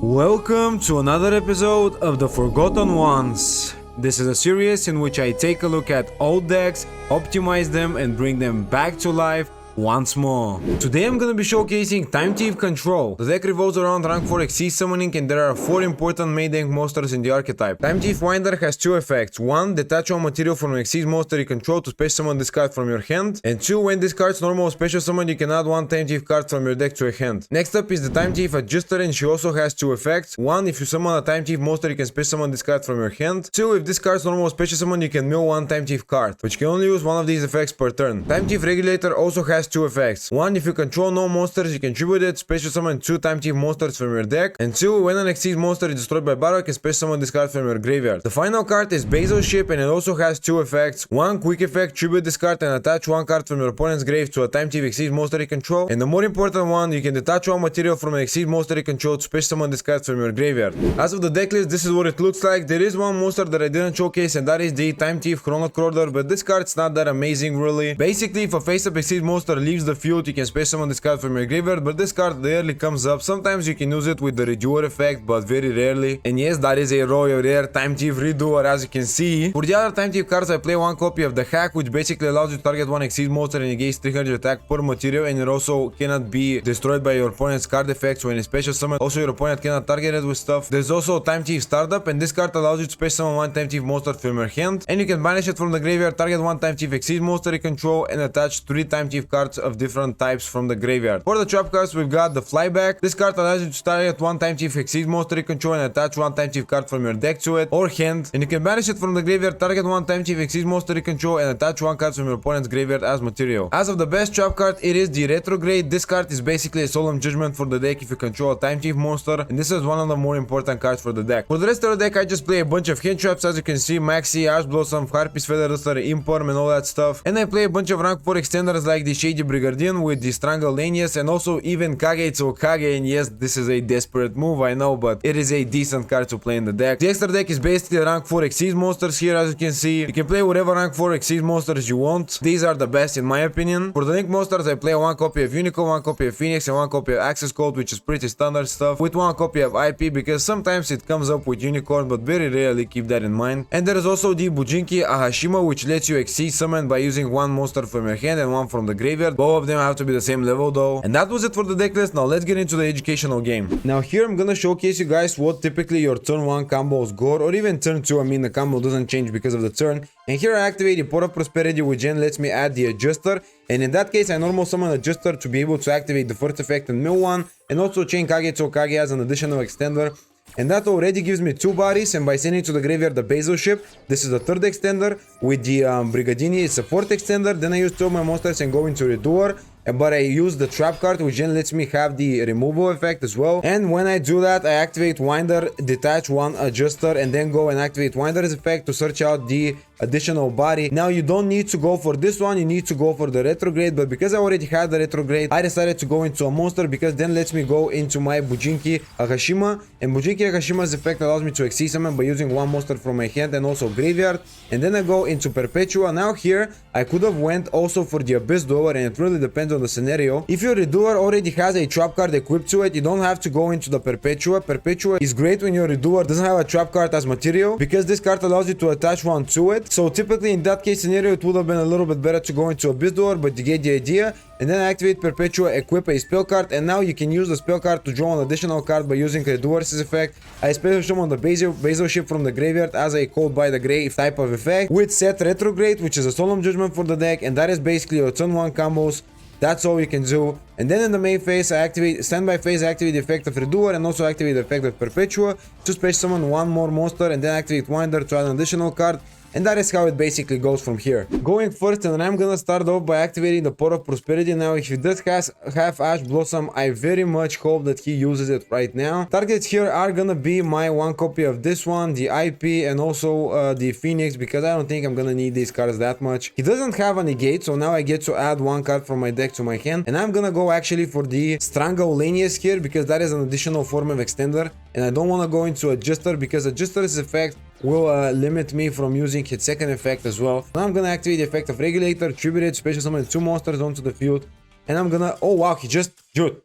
Welcome to another episode of The Forgotten Ones. This is a series in which I take a look at old decks, optimize them and bring them back to life once more. Today I'm gonna be showcasing Time Thief Control. The deck revolves around rank 4 XYZ Summoning and there are 4 important main deck monsters in the archetype. Time Thief Winder has 2 effects. 1. Detach one material from an XYZ monster you control to special summon this card from your hand. And 2. When this card's normal special summon, you can add 1 Time Thief card from your deck to a hand. Next up is the Time Thief Adjuster, and she also has 2 effects. 1. If you summon a Time Thief monster, you can special summon this card from your hand. 2. If this card's normal special summon, you can mill 1 Time Thief card, which can only use one of these effects per turn. Time Thief Regulator also has 2 effects. 1. If you control no monsters, you can tribute it, special summon 2 Time Thief monsters from your deck. And 2. When an XYZ monster is destroyed by battle, you can special summon this card from your graveyard. The final card is Basil Ship, and it also has 2 effects. 1. Quick effect, tribute this card and attach 1 card from your opponent's grave to a Time Thief XYZ monster you control. And the more important one, you can detach 1 material from an XYZ monster you control to special summon this card from your graveyard. As of the deck list, this is what it looks like. There is one monster that I didn't showcase, and that is the Time Thief Chronocorder, but this card's not that amazing really. Basically, if a face-up XYZ monster leaves the field, you can special summon this card from your graveyard, but this card rarely comes up. Sometimes you can use it with the Redoer effect, but very rarely. And yes, that is a royal rare Time Thief Redoer, as you can see. For the other Time Thief cards, I play 1 copy of the Hack, which basically allows you to target 1 XYZ monster and negates 300 attack per material, and it also cannot be destroyed by your opponent's card effects when it's special summon. Also, your opponent cannot target it with stuff. There's also Time Thief Startup, and this card allows you to special summon 1 Time Thief monster from your hand, and you can banish it from the graveyard, target 1 Time Thief XYZ monster you control, and attach 3 Time Thief cards of different types from the graveyard. For the trap cards, we've got the Flyback. This card allows you to target 1 Time Thief XYZ monster you control and attach 1 Time Thief card from your deck to it or hand, and you can banish it from the graveyard, target 1 Time Thief XYZ monster you control and attach 1 card from your opponent's graveyard as material. As of the best trap card, it is the Retrograde. This card is basically a solemn judgment for the deck if you control a Time Thief monster, and this is one of the more important cards for the deck. For the rest of the deck, I just play a bunch of hint traps, as you can see: Maxi, Ash Blossom, Harpy's Feather Duster, Imperm, and all that stuff. And I play a bunch of rank 4 extenders like the Shady Brigadier with the Strangle Lanius, and also even Kageitsu Kage. And yes, this is a desperate move, I know, but it is a decent card to play in the deck. The extra deck is basically rank 4 XYZ monsters here, as you can see. You can play whatever rank 4 XYZ monsters you want. These are the best in my opinion. For the Link monsters, I play 1 copy of Unico, 1 copy of Phoenix, and 1 copy of Access Code, which is pretty standard stuff, with 1 copy of IP, because sometimes it comes up with Unicorn, but very rarely, keep that in mind. And there is also the Bujinki Ahashima, which lets you XYZ summon by using 1 monster from your hand and 1 from the graveyard. Both of them have to be the same level though. And that was it for the deck list. Now let's get into the educational game. Now here I'm gonna showcase you guys what typically your turn 1 combos go, or even turn 2. I mean, the combo doesn't change because of the turn. And here I activate the Pot of Prosperity, which then lets me add the Adjuster. And in that case, I normal summon Adjuster to be able to activate the first effect and mill 1, and also chain Kagetsu Kage as an additional extender. And that already gives me 2 bodies, and by sending to the graveyard the Basil Ship, this is the 3rd extender. With the Brigadini, it's a 4th extender. Then I use 2 of my monsters and go into Redoer. But I use the trap card, which then lets me have the removal effect as well. And when I do that, I activate Winder, detach 1 Adjuster, and then go and activate Winder's effect to search out the additional body. Now you don't need to go for this one, you need to go for the Retrograde, but because I already had the Retrograde, I decided to go into a monster, because then lets me go into my Bujinki Akashima, and Bujinki Akashima's effect allows me to XYZ summon by using 1 monster from my hand and also graveyard. And then I go into Perpetua. Now here I could have went also for the Abyss Dweller, and it really depends on the scenario. If your Redoer already has a trap card equipped to it, you don't have to go into the Perpetua. Perpetua is great when your Redoer doesn't have a trap card as material, because this card allows you to attach 1 to it. So typically in that case scenario, it would have been a little bit better to go into Abyss Dweller, but you get the idea. And then I activate Perpetua, equip a spell card, and now you can use the spell card to draw an additional card by using Redoer's effect. I special summon the Basil Ship from the graveyard as a Called by the Grave type of effect, with set Retrograde, which is a solemn judgment for the deck, and that is basically your turn 1 combos. That's all you can do. And then in the main phase, I activate standby phase, I activate the effect of Redoer, and also activate the effect of Perpetua to special summon 1 more monster, and then activate Winder to add an additional card. And that is how it basically goes from here. Going first, and I'm gonna start off by activating the Pot of Prosperity. Now, if he does have Ash Blossom, I very much hope that he uses it right now. Targets here are gonna be my 1 copy of this one, the IP, and also the Phoenix, because I don't think I'm gonna need these cards that much. He doesn't have a negate, so now I get to add 1 card from my deck to my hand. And I'm gonna go actually for the Strangle Lanius here, because that is an additional form of extender. And I don't wanna go into Adjuster, because Adjuster's effect will limit me from using his second effect as well. Now I'm gonna activate the effect of Regulator, tribute it, special summon 2 monsters onto the field, and I'm gonna... Oh wow, he just... Dude,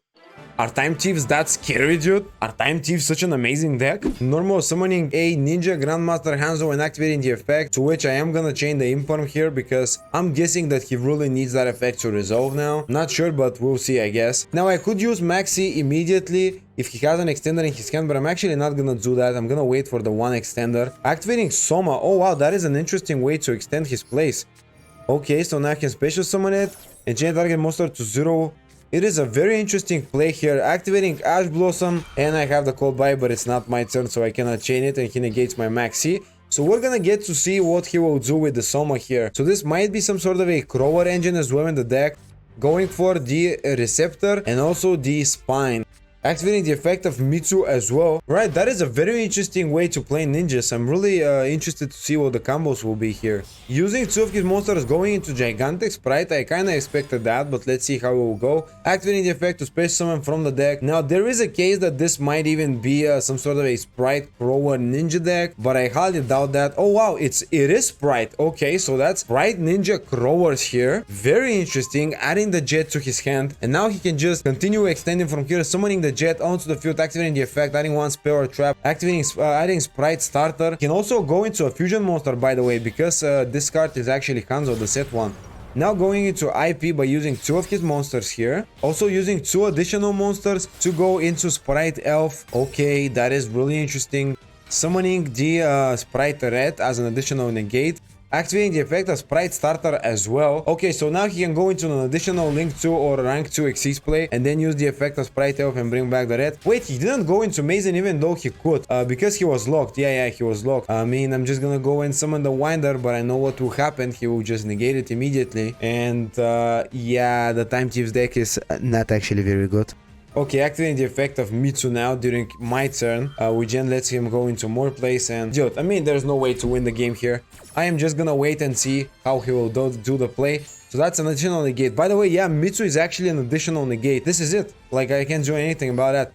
Are Time Thieves that scary, dude? Are Time Thieves such an amazing deck? Normal summoning a Ninja Grandmaster Hanzo and activating the effect, to which I am gonna chain the Imperm here because I'm guessing that he really needs that effect to resolve now. Not sure, but we'll see, I guess. Now I could use Maxi immediately if he has an extender in his hand, but I'm actually not gonna do that. I'm gonna wait for the one extender. Activating Soma. Oh wow, that is an interesting way to extend his place. Okay, so now I can special summon it and chain target monster to 0. It is a very interesting play here. Activating Ash Blossom, and I have the Cold Buy, but it's not my turn, so I cannot chain it, and he negates my Maxi. So we're gonna get to see what he will do with the Soma here. So this might be some sort of a Crower engine as well in the deck, going for the Receptor and also the Spine. Activating the effect of Mitsu as well. Right, that is a very interesting way to play ninjas. I'm really interested to see what the combos will be here. Using two of his monsters going into Gigantic Sprite, I kinda expected that, but let's see how it will go. Activating the effect to special summon from the deck. Now, there is a case that this might even be some sort of a Sprite Crower Ninja deck, but I highly doubt that. Oh wow, it is Sprite. Okay, so that's Sprite Ninja Crowers here. Very interesting, adding the Jet to his hand, and now he can just continue extending from here, summoning the Jet onto the field, activating the effect, adding one spell or trap, activating adding Sprite Starter. Can also go into a fusion monster, by the way, because this card is actually Hanzo, the set one. Now going into IP by using two of his monsters here. Also using two additional monsters to go into Sprite Elf. Okay, that is really interesting. Summoning the Sprite Red as an additional negate. Activating the effect of Sprite Starter as well. Okay, so now he can go into an additional Link 2 or Rank 2 Xyz play and then use the effect of Sprite Elf and bring back the red. Wait, he didn't go into Mazen even though he could, because he was locked. Yeah, he was locked. I mean, I'm just gonna go and summon the Winder, but I know what will happen. He will just negate it immediately. And yeah, the Time Thieves deck is not actually very good. Okay, activating the effect of Mitsu now during my turn, which then lets him go into more plays, and dude, I mean, there's no way to win the game here. I am just gonna wait and see how he will do the play. So that's an additional negate. By the way, yeah, Mitsu is actually an additional negate. This is it. Like, I can't do anything about that.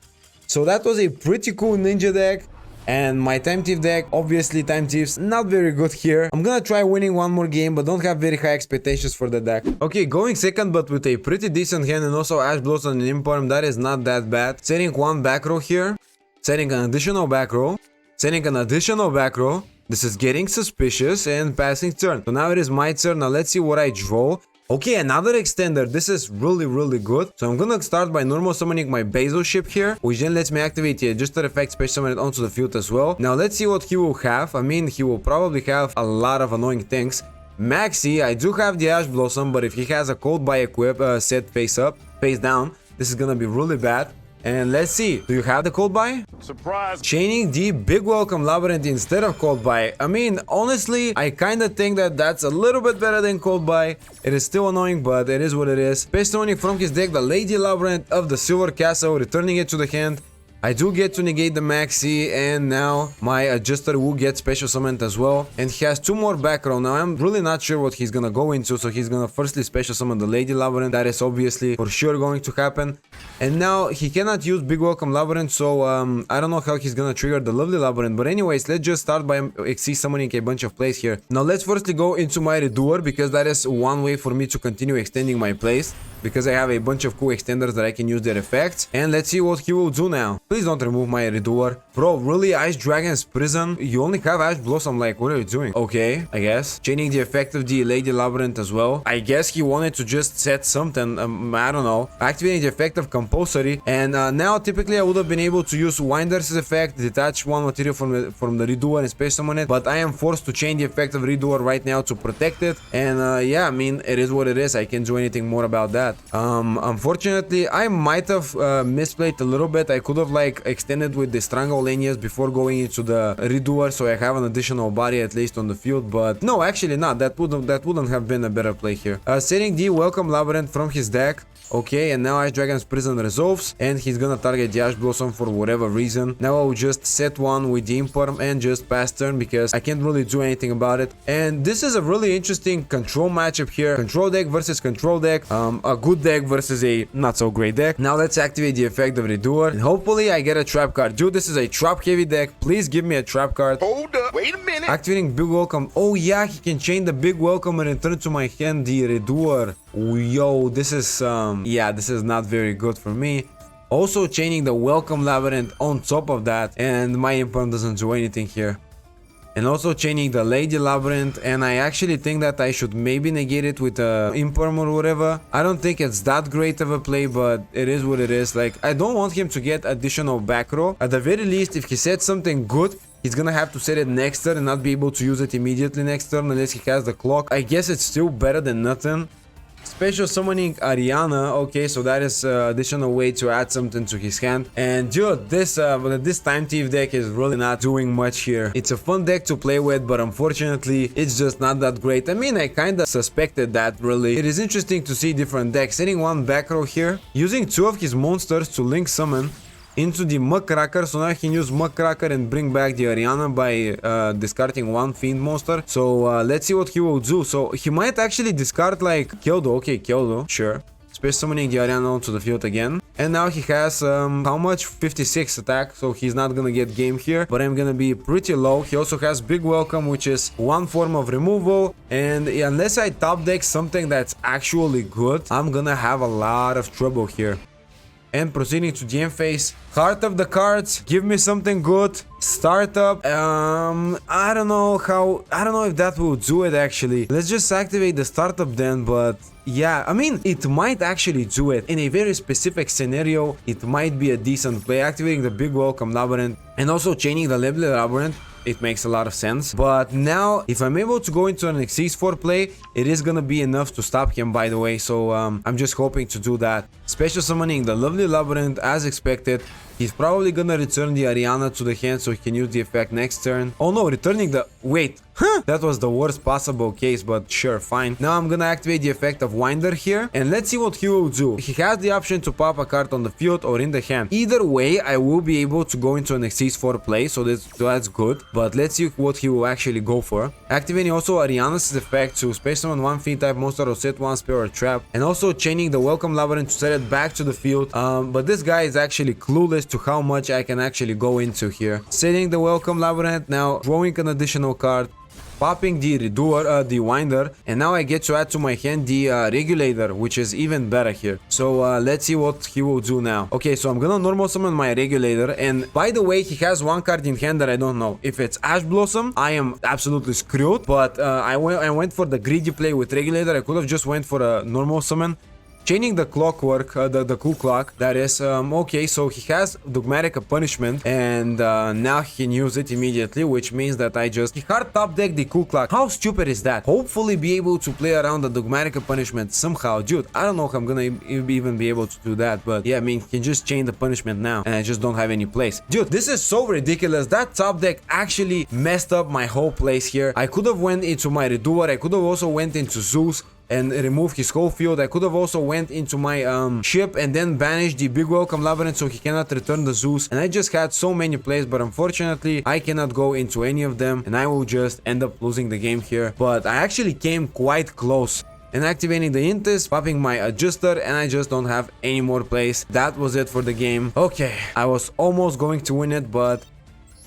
So that was a pretty cool ninja deck. And my Time Thief deck, obviously Time Thieves, not very good here. I'm gonna try winning one more game, but don't have very high expectations for the deck. Okay, going second, but with a pretty decent hand and also Ash Blossom and Imperm, that is not that bad. Setting one back row here, setting an additional back row, setting an additional back row. This is getting suspicious and passing turn. So now it is my turn. Now let's see what I draw. Okay, another extender. This is really good. So I'm gonna start by normal summoning my Basil ship here, which then lets me activate the adjuster effect, special summon it onto the field as well. Now let's see what he will have. I mean, he will probably have a lot of annoying things. Maxi, I do have the Ash Blossom, but if he has a Cold Buy equip set face up, face down, this is gonna be really bad. And let's see, do you have the Cold Buy? Surprise! Chaining the Big Welcome Labyrinth instead of Cold Buy. I mean, honestly, I kinda think that that's a little bit better than Cold Buy. It is still annoying, but it is what it is. Special summoning from his deck the Lady Labyrinth of the Silver Castle, returning it to the hand. I do get to negate the Maxi, and now my adjuster will get special summoned as well. And he has two more back row. Now I'm really not sure what he's gonna go into, so he's gonna firstly special summon the Lady Labyrinth. That is obviously for sure going to happen. And now he cannot use Big Welcome Labyrinth, so I don't know how he's gonna trigger the Lovely Labyrinth. But anyways, let's just start by XYZ summoning a bunch of plays here. Now let's firstly go into my Redoer, because that is one way for me to continue extending my plays, because I have a bunch of cool extenders that I can use their effects. And let's see what he will do now. Please don't remove my Redoer. Bro, really? Ice Dragon's Prison? You only have Ash Blossom, like, what are you doing? Okay, I guess. Chaining the effect of the Lady Labyrinth as well. I guess he wanted to just set something, I don't know. Activating the effect of Compulsory. And now, typically, I would have been able to use Winder's effect, detach one material from the Redoer and space summon it. But I am forced to chain the effect of Redoer right now to protect it. And yeah, I mean, it is what it is. I can't do anything more about that. Unfortunately, I might have misplayed a little bit. I could have, like, extended with the Strangle Lanias before going into the Redoer, so I have an additional body at least on the field. But no, actually not. That wouldn't have been a better play here. Setting the Welcome Labyrinth from his deck. Okay, and now Ice Dragon's Prison resolves, and he's gonna target the Ash Blossom for whatever reason. Now I'll just set one with the Imperm and just pass turn, because I can't really do anything about it. And this is a really interesting control matchup here. Control deck versus control deck. A good deck versus a not so great deck. Now let's activate the effect of Redoer, and hopefully I get a trap card. Dude, this is a trap heavy deck. Please give me a trap card. Hold up, wait a minute. Activating Big Welcome. Oh yeah, he can chain the Big Welcome and return to my hand the Redoer. Yo, this is yeah, this is not very good for me. Also chaining the Welcome Labyrinth on top of that, and my Imperm doesn't do anything here. And also chaining the Lady Labyrinth, and I actually think that I should maybe negate it with a Imperm or whatever. I don't think it's that great of a play, but it is what it is. Like, I don't want him to get additional back row. At the very least, if he said something good, he's gonna have to set it next turn and not be able to use it immediately next turn unless he has the clock. I guess it's still better than nothing. Special summoning Ariana. Okay, so that is additional way to add something to his hand. And dude, this Time Thief deck is really not doing much here. It's a fun deck to play with, but unfortunately, it's just not that great. I mean, I kinda suspected that, really. It is interesting to see different decks. Setting one back row here, using two of his monsters to link summon into the Muckracker, so now he can use Muckracker and bring back the Ariana by discarding one Fiend monster. So let's see what he will do. So he might actually discard like Kyodo. Okay, Kyodo, sure. Special summoning the Ariana onto the field again. And now he has, how much? 56 attack, so he's not gonna get game here, but I'm gonna be pretty low. He also has Big Welcome, which is one form of removal, and unless I top deck something that's actually good, I'm gonna have a lot of trouble here. And proceeding to the end phase, Heart of the Cards, give me something good. Startup, I don't know if that will do it actually. Let's just activate the startup then, but yeah, I mean, it might actually do it. In a very specific scenario, it might be a decent play. Activating the Big Welcome Labyrinth and also chaining the Lovely Labyrinth. It makes a lot of sense. But now, if I'm able to go into an X4 play, it is gonna be enough to stop him, by the way. So I'm just hoping to do that. Special summoning the Lovely Labyrinth as expected. He's probably gonna return the Ariana to the hand so he can use the effect next turn. Oh no, returning the... Wait. Huh? That was the worst possible case, but sure, fine. Now I'm gonna activate the effect of Winder here, and let's see what he will do. He has the option to pop a card on the field or in the hand. Either way, I will be able to go into an X4 play, so that's good. But let's see what he will actually go for. Activating also Ariana's effect to space summon one Fiend type monster or set one spell or trap, and also chaining the Welcome Labyrinth to set it back to the field. But this guy is actually clueless to how much I can actually go into here. Setting the Welcome Labyrinth, now drawing an additional card, popping the Redoer, the Winder, and now I get to add to my hand the Regulator, which is even better here. So let's see what he will do now. Okay, so I'm gonna normal summon my Regulator, and by the way, he has one card in hand that I don't know. If it's Ash Blossom, I am absolutely screwed, but I went for the greedy play with Regulator. I could have just went for a normal summon. Chaining the clockwork, the cool clock, that is, okay, so he has Dogmatic Punishment, and now he can use it immediately, which means that he hard top deck the cool clock. How stupid is that? Hopefully be able to play around the Dogmatic Punishment somehow. Dude, I don't know if I'm gonna even be able to do that, but yeah, I mean, he can just chain the punishment now, and I just don't have any place. Dude, this is so ridiculous. That top deck actually messed up my whole place here. I could have went into my Redoer, I could have also went into Zeus and remove his whole field. I could have also went into my ship and then banished the Big Welcome Labyrinth so he cannot return the Zeus, and I just had so many plays, but unfortunately I cannot go into any of them and I will just end up losing the game here. But I actually came quite close. And activating the Intis, popping my Adjuster, and I just don't have any more plays. That was it for the game. Okay, I was almost going to win it, but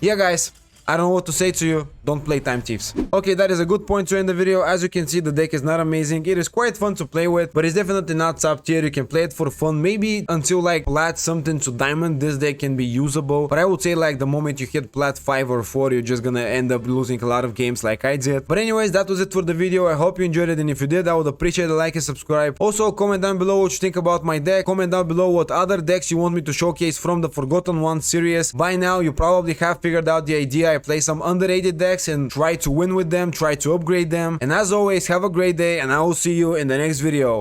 yeah guys, I don't know what to say to you. Don't play Time Thieves. Okay, that is a good point to end the video. As you can see, the deck is not amazing. It is quite fun to play with, but it's definitely not top tier. You can play it for fun. Maybe until like plat something to diamond, this deck can be usable. But I would say like the moment you hit plat 5 or 4, you're just gonna end up losing a lot of games like I did. But anyways, that was it for the video. I hope you enjoyed it, and if you did, I would appreciate a like and subscribe. Also, comment down below what you think about my deck. Comment down below what other decks you want me to showcase from the Forgotten Ones series. By now, you probably have figured out the idea. I play some underrated decks and try to win with them, try to upgrade them. And as always, have a great day, and I will see you in the next video.